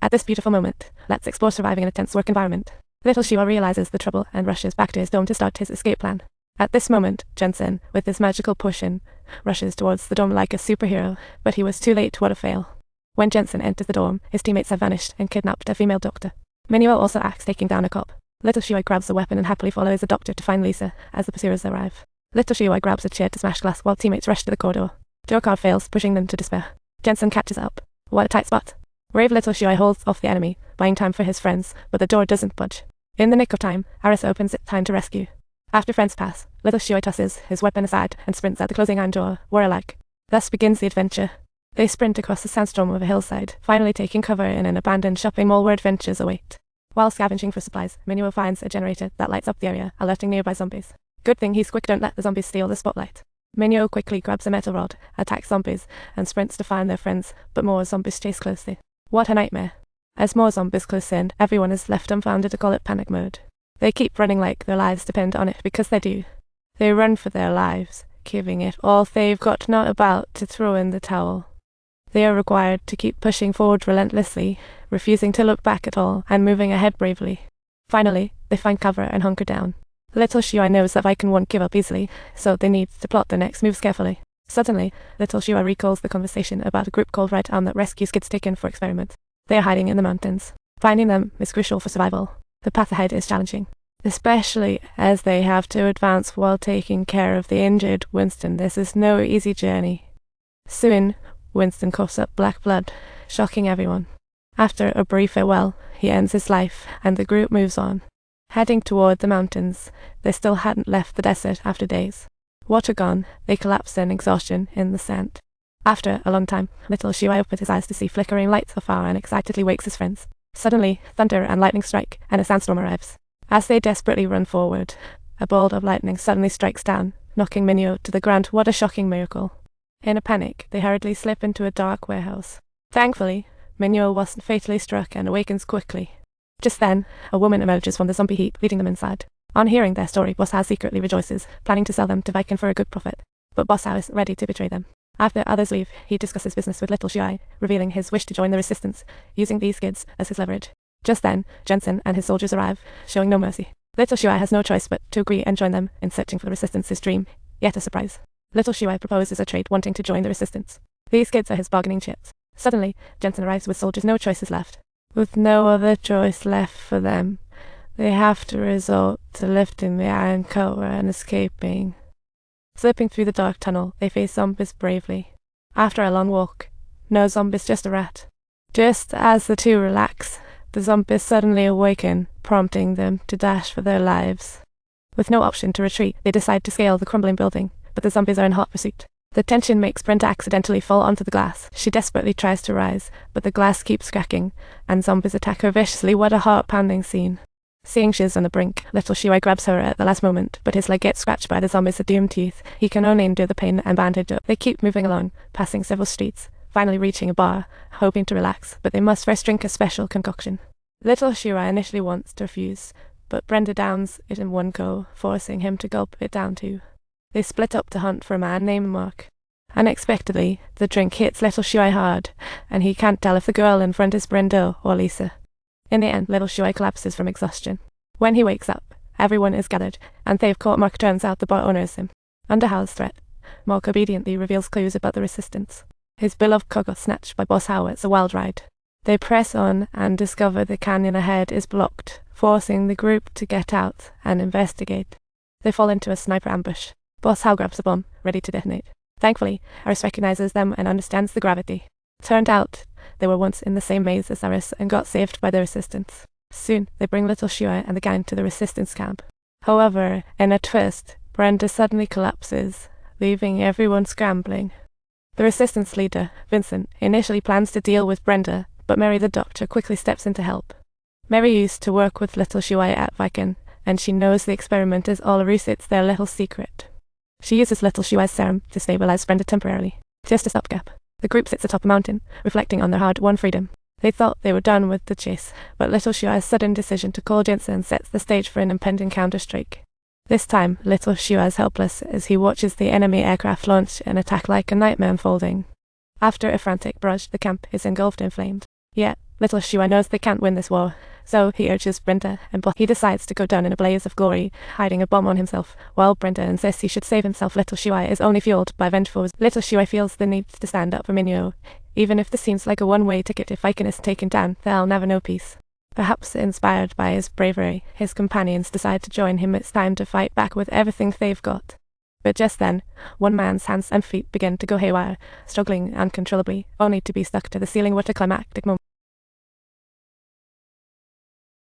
At this beautiful moment, let's explore surviving in a tense work environment. Little Shua realizes the trouble and rushes back to his dome to start his escape plan. At this moment, Jensen, with his magical potion, rushes towards the dome like a superhero, but he was too late. What a fail. When Jensen enters the dome, his teammates have vanished and kidnapped a female doctor. Minuo also acts, taking down a cop. Little Shua grabs a weapon and happily follows the doctor to find Lisa as the pursuers arrive. Little Shua grabs a chair to smash glass while teammates rush to the corridor. Door card fails, pushing them to despair. Jensen catches up. What a tight spot. Brave Little Shua holds off the enemy, buying time for his friends, but the door doesn't budge. In the nick of time, Arisa opens it, time to rescue. After friends pass, Little Shua tosses his weapon aside and sprints at the closing iron door. Warlike. Thus begins the adventure. They sprint across the sandstorm of a hillside, finally taking cover in an abandoned shopping mall where adventures await. While scavenging for supplies, Minuo finds a generator that lights up the area, alerting nearby zombies. Good thing he's quick, don't let the zombies steal the spotlight. Minuo quickly grabs a metal rod, attacks zombies, and sprints to find their friends, but more zombies chase closely. What a nightmare. As more zombies close in, everyone is left dumbfounded to call it panic mode. They keep running like their lives depend on it, because they do. They run for their lives, giving it all they've got, not about to throw in the towel. They are required to keep pushing forward relentlessly, refusing to look back at all, and moving ahead bravely. Finally, they find cover and hunker down. Little Shua knows that Viking won't give up easily, so they need to plot their next moves carefully. Suddenly, Little Shua recalls the conversation about a group called Red Arm that rescues kids taken for experiment. They are hiding in the mountains. Finding them is crucial for survival. The path ahead is challenging, especially as they have to advance while taking care of the injured Winston. This is no easy journey. Soon, Winston coughs up black blood, shocking everyone. After a brief farewell, he ends his life, and the group moves on. Heading toward the mountains, they still hadn't left the desert after days. Water gone, they collapse in exhaustion in the sand. After a long time, Little Shua opens his eyes to see flickering lights afar and excitedly wakes his friends. Suddenly, thunder and lightning strike, and a sandstorm arrives. As they desperately run forward, a bolt of lightning suddenly strikes down, knocking Minuo to the ground. What a shocking miracle. In a panic, they hurriedly slip into a dark warehouse. Thankfully, Minuo wasn't fatally struck and awakens quickly. Just then, a woman emerges from the zombie heap, leading them inside. On hearing their story, Boss Hao secretly rejoices, planning to sell them to Viking for a good profit. But Boss Hao is ready to betray them. After others leave, he discusses business with Little Shua, revealing his wish to join the resistance, using these kids as his leverage. Just then, Jensen and his soldiers arrive, showing no mercy. Little Shua has no choice but to agree and join them in searching for the resistance's dream, yet a surprise. Little Shua proposes a trade, wanting to join the resistance. These kids are his bargaining chips. Suddenly, Jensen arrives with soldiers, no choices left. With no other choice left for them, they have to resort to lifting the iron cover and escaping. Slipping through the dark tunnel, they face zombies bravely. After a long walk, no zombies, just a rat. Just as the two relax, the zombies suddenly awaken, prompting them to dash for their lives. With no option to retreat, they decide to scale the crumbling building, but the zombies are in hot pursuit. The tension makes Brenda accidentally fall onto the glass. She desperately tries to rise, but the glass keeps cracking, and zombies attack her viciously. What a heart-pounding scene. Seeing she's on the brink, Little Shua grabs her at the last moment, but his leg gets scratched by the zombies' doomed teeth. He can only endure the pain and bandage up. They keep moving along, passing several streets, finally reaching a bar, hoping to relax, but they must first drink a special concoction. Little Shua initially wants to refuse, but Brenda downs it in one go, forcing him to gulp it down too. They split up to hunt for a man named Mark. Unexpectedly, the drink hits Little Shua hard, and he can't tell if the girl in front is Brenda or Lisa. In the end, Little Shua collapses from exhaustion. When he wakes up, everyone is gathered, and they've caught Mark. Turns out the bar owner is him. Under Hao's threat, Mark obediently reveals clues about the resistance. His beloved car got snatched by Boss Hao. It's a wild ride. They press on and discover the canyon ahead is blocked, forcing the group to get out and investigate. They fall into a sniper ambush. Boss Hao grabs a bomb, ready to detonate. Thankfully, Aris recognizes them and understands the gravity. Turned out, they were once in the same maze as Aris and got saved by the resistance. Soon, they bring Little Shua and the gang to the resistance camp. However, in a twist, Brenda suddenly collapses, leaving everyone scrambling. The resistance leader, Vincent, initially plans to deal with Brenda, but Mary the doctor quickly steps in to help. Mary used to work with Little Shua at Viking, and she knows the experiment is all a ruse. It's their little secret. She uses Little Shua's serum to stabilize Brenda temporarily, just a stopgap. The group sits atop a mountain, reflecting on their hard-won freedom. They thought they were done with the chase, but Little Shua's sudden decision to call Jensen sets the stage for an impending counter-strike. This time, Little Shua is helpless as he watches the enemy aircraft launch an attack like a nightmare unfolding. After a frantic barrage, the camp is engulfed in flames. Yet, Little Shua knows they can't win this war, so he urges Brenda and he decides to go down in a blaze of glory, hiding a bomb on himself, while Brenda insists he should save himself. Little Shua is only fueled by vengeful. Little Shua feels the need to stand up for Minyo. Even if this seems like a one-way ticket, if Aiken is taken down, they'll never know peace. Perhaps inspired by his bravery, his companions decide to join him. It's time to fight back with everything they've got. But just then, one man's hands and feet begin to go haywire, struggling uncontrollably, only to be stuck to the ceiling. What a climactic moment.